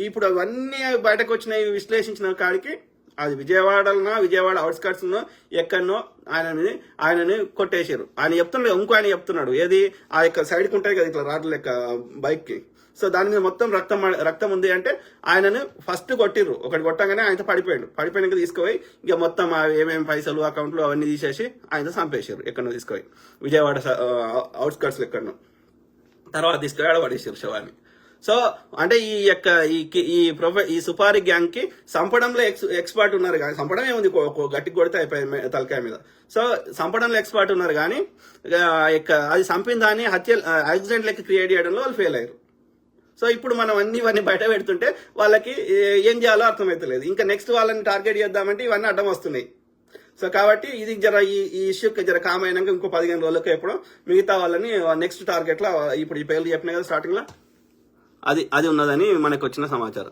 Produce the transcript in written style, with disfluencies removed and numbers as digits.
ఇప్పుడు అవన్నీ బయటకు వచ్చినాయి విశ్లేషించిన కాడికి అది విజయవాడలో విజయవాడ అవుట్స్కట్స్ ఎక్కడనో ఆయనని కొట్టేశారు. ఆయన చెప్తున్నాడు, ఇంకో ఆయన చెప్తున్నాడు ఏది ఆ యొక్క సైడ్కి ఉంటాయి కదా ఇట్లా రాడ్ల లెక్క బైక్ కి. సో దాని మీద మొత్తం రక్తం ఉంది అంటే ఆయనను ఫస్ట్ కొట్టిర్రు. ఒకటి కొట్టగానే ఆయనతో పడిపోయినాక తీసుకుపోయి ఇక మొత్తం ఏమేమి పైసలు అకౌంట్లు అవన్నీ తీసేసి ఆయనతో చంపేశారు. ఎక్కడో తీసుకుపోయి విజయవాడ అవుట్స్కట్స్ ఎక్కడనో. తర్వాత తీసుకుపోయి ఆడ పడేసారు శవాన్ని. సో అంటే ఈ యొక్క ఈ సుపారీ గ్యాంగ్ కి చంపడంలో ఎక్స్పర్ట్ ఉన్నారు కానీ, చంపడం ఏముంది గట్టికి కొడితే అయిపోయి తలకాయ మీద. సో చంపడంలో ఎక్స్పర్ట్ ఉన్నారు కానీ అది చంపిన దాన్ని యాక్సిడెంట్ లెక్క క్రియేట్ చేయడంలో వాళ్ళు ఫెయిల్ అయ్యారు. సో ఇప్పుడు మనం ఇవన్నీ బయట పెడుతుంటే వాళ్ళకి ఏం చేయాలో అర్థమవుతలేదు. ఇంకా నెక్స్ట్ వాళ్ళని టార్గెట్ చేద్దామంటే ఇవన్నీ అడ్డం వస్తున్నాయి. సో కాబట్టి ఇది ఈ ఇష్యూకి కామ్ అయినాక ఇంకో 15 రోజులకి ఎప్పుడో మిగతా వాళ్ళని నెక్స్ట్ టార్గెట్ లో ఇప్పుడు ఈ పేర్లు చెప్పినా కదా స్టార్టింగ్ లో అది ఉన్నదని మనకు వచ్చిన సమాచారం.